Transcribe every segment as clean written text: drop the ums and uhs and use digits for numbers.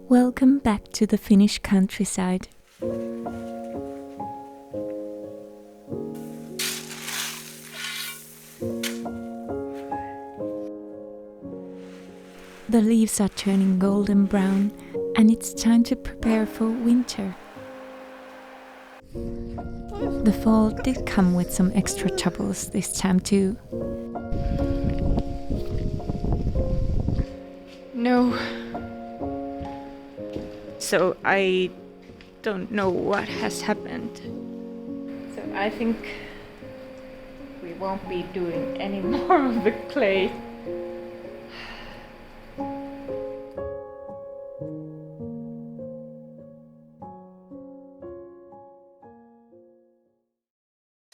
Welcome back to the Finnish countryside. The leaves are turning golden brown and it's time to prepare for winter. The fall did come with some extra troubles this time too. No. So I don't know what has happened. So I think we won't be doing any more of the clay.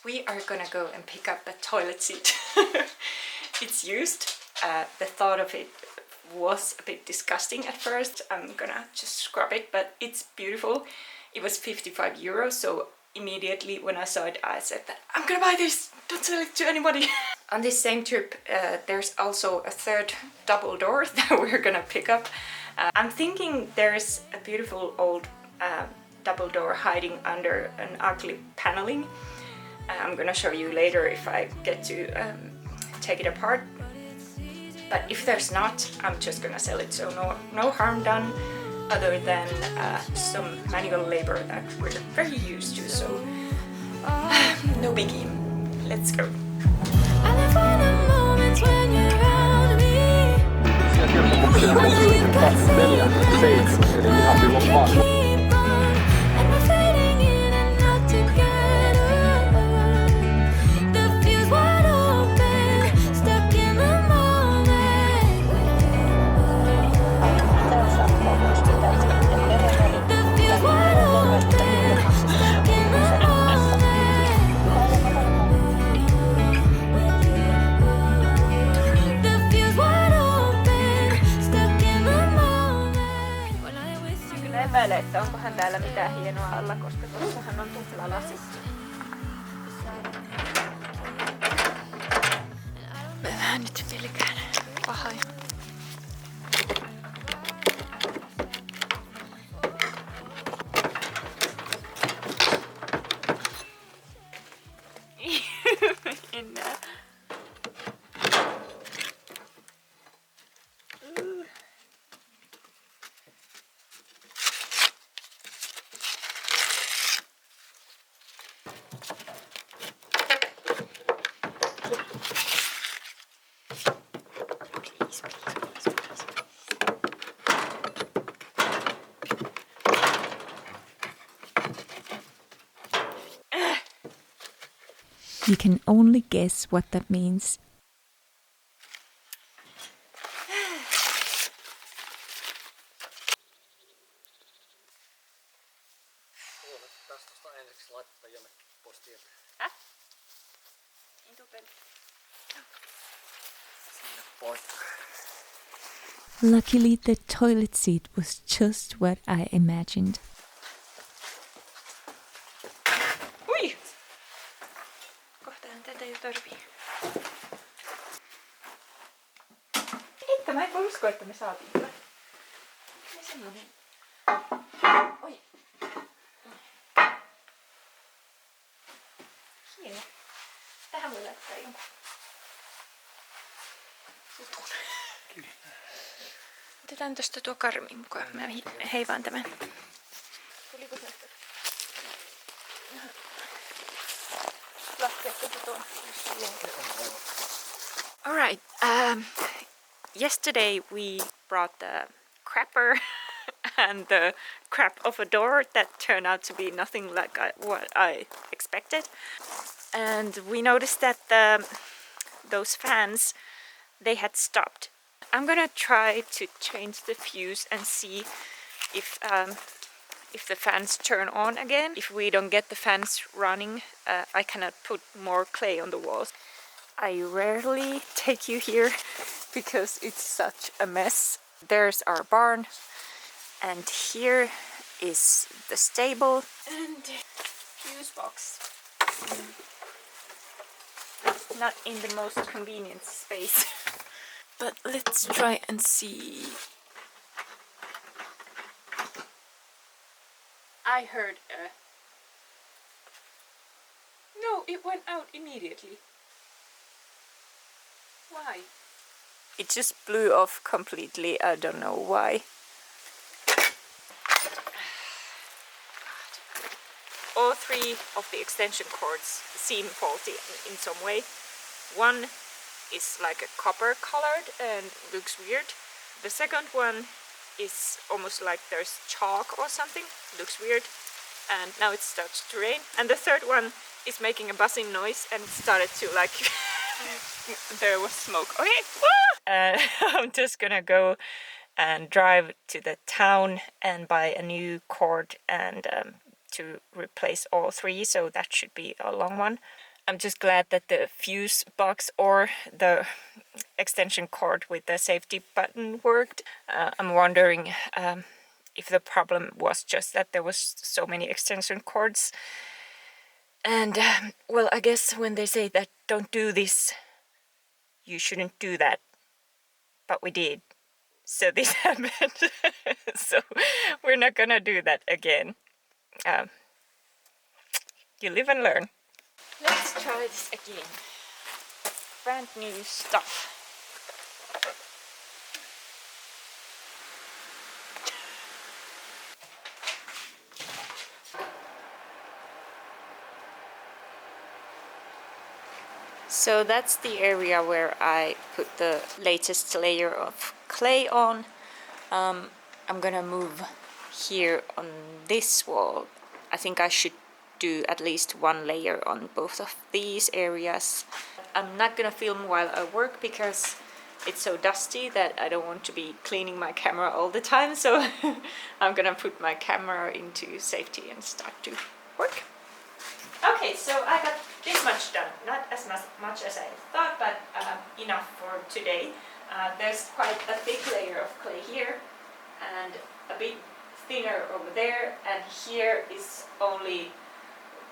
We are gonna go and pick up a toilet seat. It's used. The thought of it was a bit disgusting at first. I'm gonna just scrub it, but it's beautiful. It was 55 euros, so immediately when I saw it, I said that I'm gonna buy this, don't sell it to anybody. On this same trip, there's also a third double door that we're gonna pick up. I'm thinking there's a beautiful old double door hiding under an ugly paneling. I'm gonna show you later if I get to take it apart. But if there's not, I'm just gonna sell it, so no harm done, other than some manual labor that we're very used to, so no biggie. Let's go. Että onkohan täällä mitään hienoa alla, koska tuossahan on tuplalasi. Vähän nyt pelkään pahoin. Enää. You can only guess what that means. Luckily, the toilet seat was just what I imagined. Ui! Kohtahan tätä jo tarvii. Hitto, mä en voi uskoa, että me saatiin tätä. Ei semmonen. Oi. Hieno. Tähän voi laittaa jonkun jutun. Otetaan tosta tuo karmi mukaan. Mä heivaan tämän. Tuliko tästä? Alright. Yesterday we brought the crapper and the crap of a door that turned out to be nothing like what I expected. And we noticed that those fans, they had stopped. I'm gonna try to change the fuse and see if the fans turn on again. If we don't get the fans running, I cannot put more clay on the walls. I rarely take you here because it's such a mess. There's our barn, and here is the stable and fuse box. Not in the most convenient space. But let's try and see. I heard a... No, it went out immediately. Why? It just blew off completely. I don't know why. All three of the extension cords seem faulty in some way. One is like a copper colored and looks weird. The second one is almost like there's chalk or something, looks weird. And now it starts to rain. And the third one is making a buzzing noise and it started to like... there was smoke. Okay, I'm just gonna go and drive to the town and buy a new cord and to replace all three, so that should be a long one. I'm just glad that the fuse box or the extension cord with the safety button worked. I'm wondering if the problem was just that there was so many extension cords. And well, I guess when they say that don't do this, you shouldn't do that. But we did. So this happened. So we're not gonna do that again. You live and learn. Let's try this again. Brand new stuff. So that's the area where I put the latest layer of clay on. I'm gonna move here on this wall. I think I should do at least one layer on both of these areas. I'm not gonna film while I work because it's so dusty that I don't want to be cleaning my camera all the time, so I'm gonna put my camera into safety and start to work. Okay, so I got this much done. Not as much as I thought, but enough for today. There's quite a thick layer of clay here and a bit thinner over there, and here is only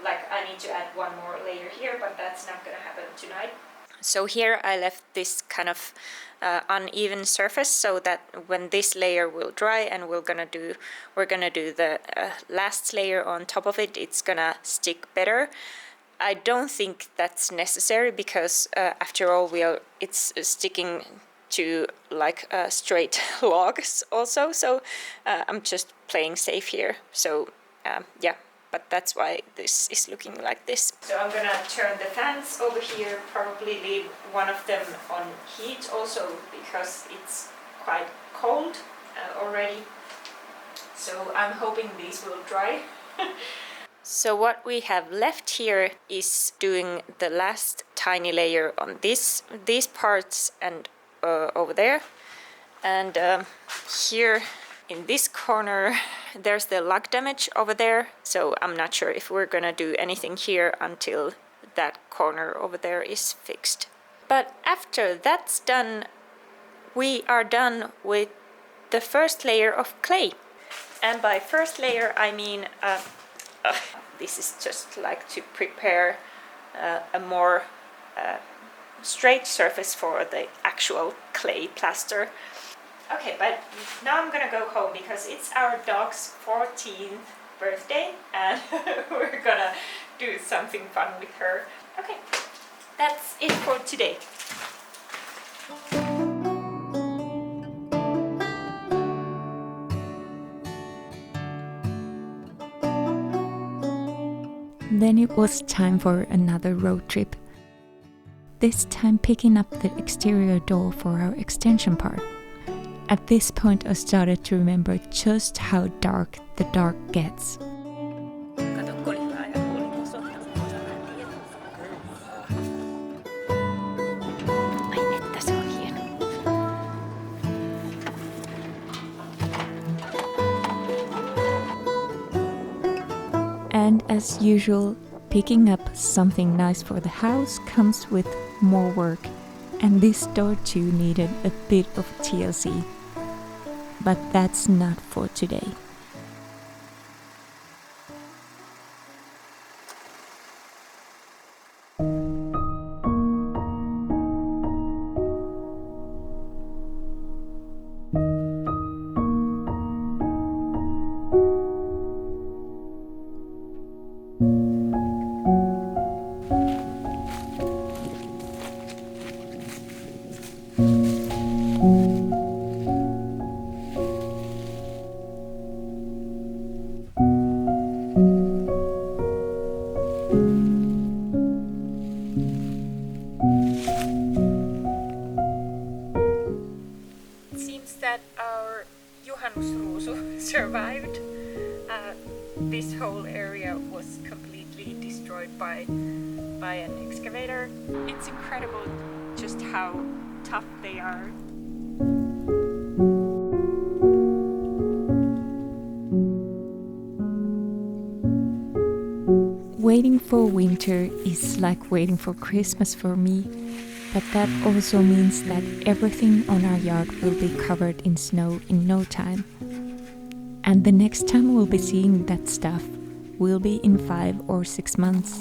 like I need to add one more layer here, but that's not gonna happen tonight. So here I left this kind of uneven surface so that when this layer will dry and we're gonna do the last layer on top of it, it's gonna stick better. I don't think that's necessary because after all it's sticking to like straight logs also, so I'm just playing safe here. So yeah, but that's why this is looking like this. So I'm gonna turn the fans over here, probably leave one of them on heat also because it's quite cold already. So I'm hoping these will dry. So what we have left here is doing the last tiny layer on these parts and over there. And here in this corner there's the lug damage over there, so I'm not sure if we're gonna do anything here until that corner over there is fixed. But after that's done, we are done with the first layer of clay. And by first layer I mean this is just like to prepare a more straight surface for the actual clay plaster. Okay, but now I'm gonna go home because it's our dog's 14th birthday and we're gonna do something fun with her. Okay, that's it for today. Then it was time for another road trip. This time picking up the exterior door for our extension part. At this point I started to remember just how dark the dark gets. And as usual, picking up something nice for the house comes with more work, and this door too needed a bit of TLC. But that's not for today. that our juhannusruusu survived. This whole area was completely destroyed by an excavator. It's incredible just how tough they are. Waiting for winter is like waiting for Christmas for me, but that also means that everything on our yard will be covered in snow in no time. And the next time we'll be seeing that stuff will be in 5 or 6 months.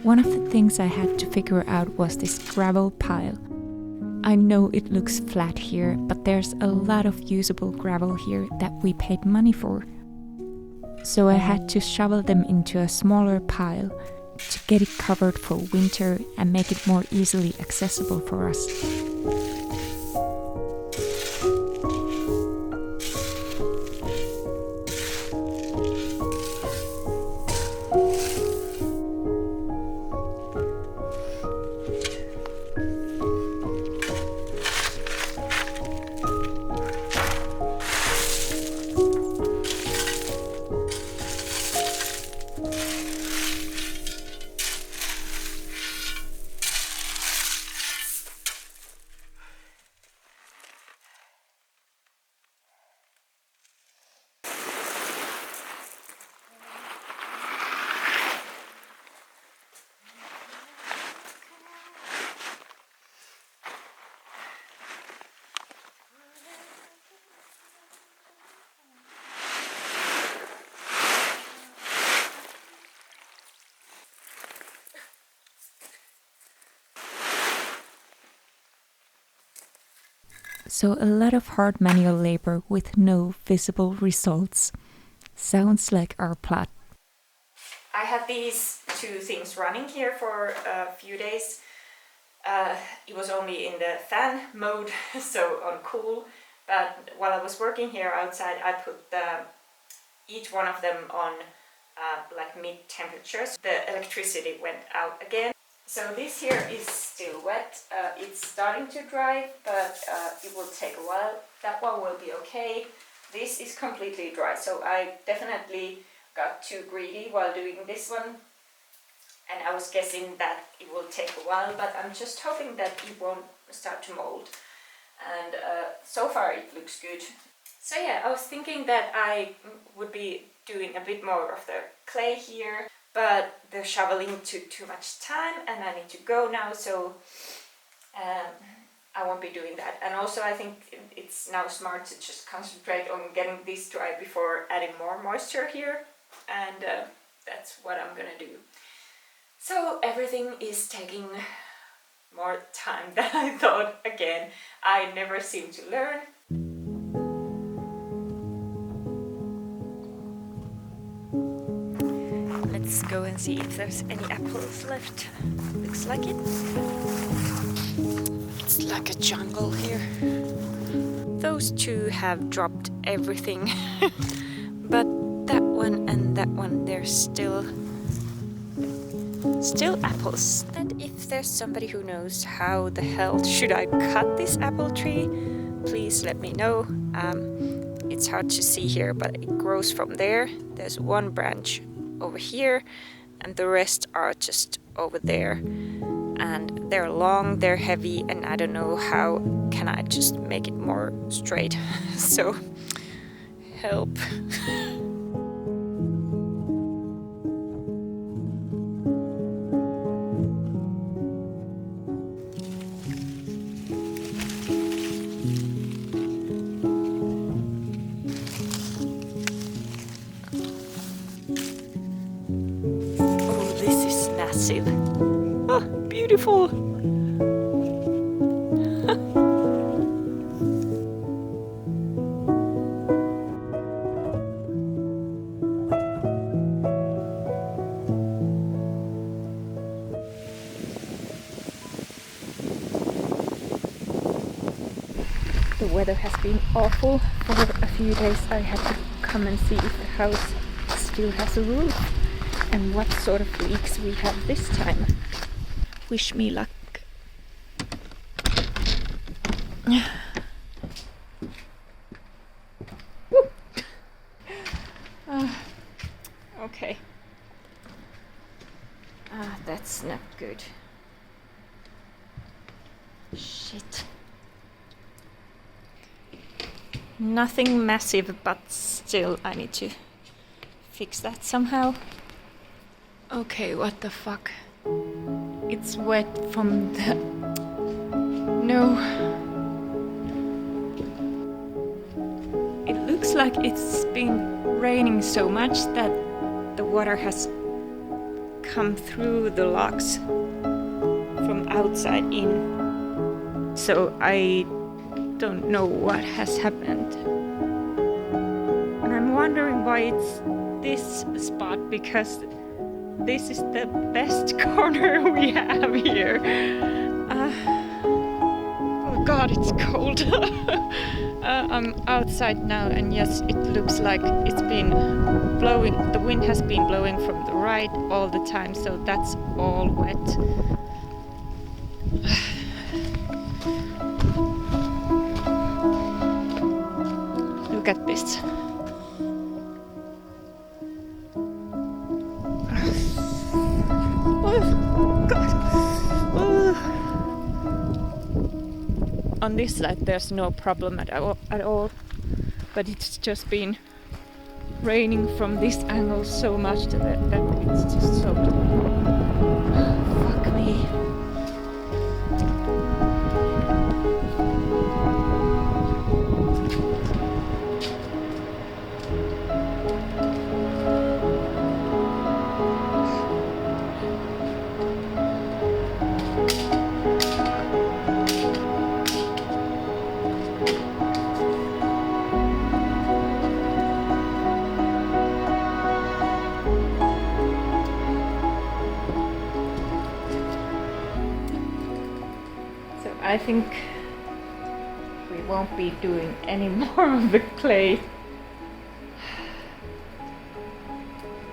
One of the things I had to figure out was this gravel pile. I know it looks flat here, but there's a lot of usable gravel here that we paid money for. So I had to shovel them into a smaller pile to get it covered for winter and make it more easily accessible for us. So a lot of hard manual labor with no visible results. Sounds like our plot. I had these two things running here for a few days. It was only in the fan mode, so on cool. But while I was working here outside, I put each one of them on like mid temperatures. The electricity went out again. So this here is still wet. It's starting to dry, but it will take a while. That one will be okay. This is completely dry, so I definitely got too greedy while doing this one. And I was guessing that it will take a while, but I'm just hoping that it won't start to mold. And so far it looks good. So yeah, I was thinking that I would be doing a bit more of the clay here, but the shoveling took too much time and I need to go now, so I won't be doing that. And also I think it's now smart to just concentrate on getting this dry before adding more moisture here, and that's what I'm gonna do. So everything is taking more time than I thought. Again, I never seem to learn. Let's go and see if there's any apples left. Looks like it. It's like a jungle here. Those two have dropped everything. But that one and that one, they're still apples. And if there's somebody who knows how the hell should I cut this apple tree, please let me know. It's hard to see here, but it grows from there. There's one branch over here and the rest are just over there, and they're long, they're heavy, and I don't know how can I just make it more straight. So help. Oh, beautiful! The weather has been awful. For a few days I had to come and see if the house still has a roof and what sort of leaks we have this time. wish me luck. Okay. That's not good. Shit. Nothing massive, but still I need to fix that somehow. Okay, what the fuck? It's wet from the... No. It looks like it's been raining so much that the water has come through the locks from outside in. So I don't know what has happened. And I'm wondering why it's this spot, because this is the best corner we have here. Oh god, it's cold. I'm outside now, and yes, it looks like it's been blowing. The wind has been blowing from the right all the time, so that's all wet. Look at this. Oh, God. On this side there's no problem at all, but it's just been raining from this angle so much that it's just so... Fuck me. I think we won't be doing any more of the clay.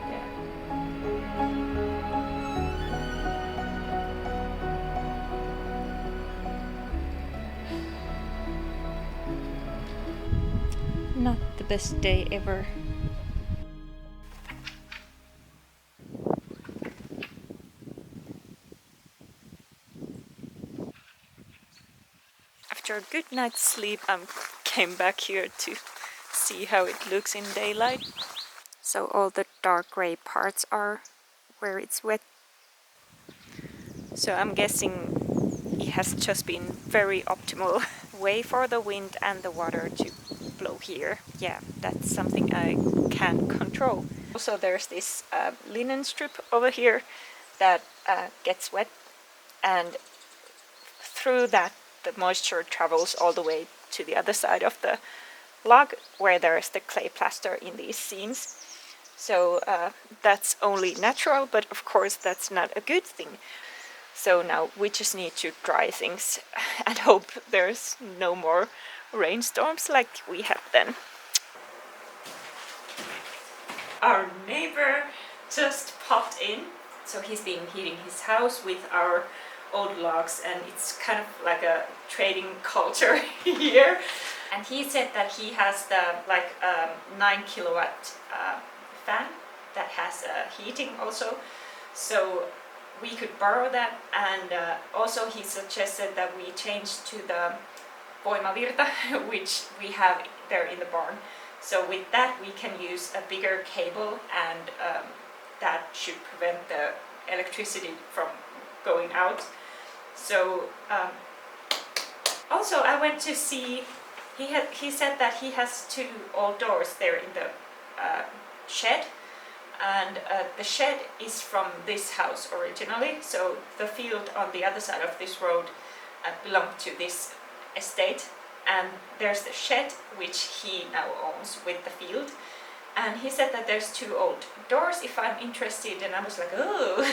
Yeah. Not the best day ever. After a good night's sleep, I came back here to see how it looks in daylight. So all the dark gray parts are where it's wet. So I'm guessing it has just been very optimal way for the wind and the water to flow here. Yeah, that's something I can't control. Also there's this linen strip over here that gets wet, and through that the moisture travels all the way to the other side of the log where there's the clay plaster in these seams. So that's only natural, but of course that's not a good thing. So now we just need to dry things and hope there's no more rainstorms like we had then. Our neighbor just popped in. So he's been heating his house with our old logs, and it's kind of like a trading culture here. And he said that he has the 9 kilowatt fan that has heating also, so we could borrow that. And also he suggested that we change to the voimavirta, which we have there in the barn. So with that we can use a bigger cable, and that should prevent the electricity from going out. So also I went to see, he said that he has 2 old doors there in the shed, and the shed is from this house originally, so the field on the other side of this road belonged to this estate, and there's the shed which he now owns with the field. And he said that there's 2 old doors if I'm interested, and I was like, oh,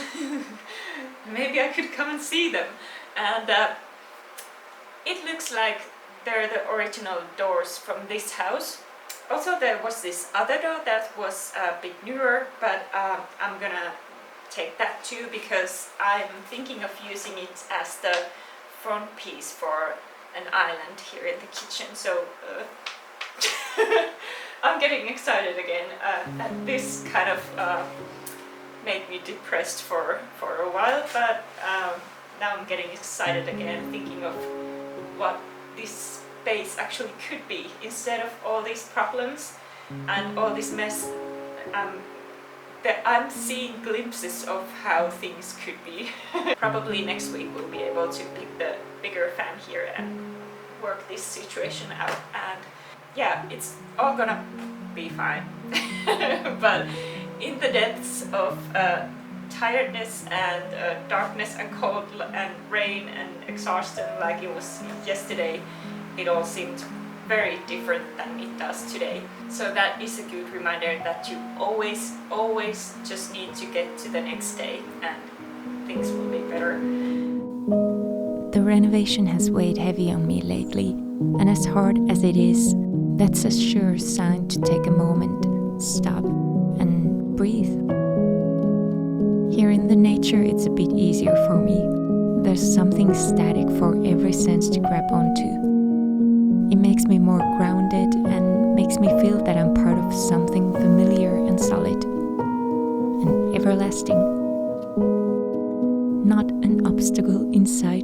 maybe I could come and see them. And it looks like they're the original doors from this house. Also there was this other door that was a bit newer, but I'm gonna take that too, because I'm thinking of using it as the front piece for an island here in the kitchen. So I'm getting excited again. And this kind of made me depressed for a while, but now I'm getting excited again, thinking of what this space actually could be instead of all these problems and all this mess. That I'm seeing glimpses of how things could be. Probably next week we'll be able to pick the bigger fan here and work this situation out, and yeah, it's all gonna be fine. But in the depths of tiredness and darkness and cold and rain and exhaustion like it was yesterday, it all seemed very different than it does today. So that is a good reminder that you always just need to get to the next day and things will be better. The renovation has weighed heavy on me lately, and as hard as it is, that's a sure sign to take a moment, stop, and breathe. Here in the nature, it's a bit easier for me. There's something static for every sense to grab onto. It makes me more grounded and makes me feel that I'm part of something familiar and solid and everlasting. Not an obstacle in sight.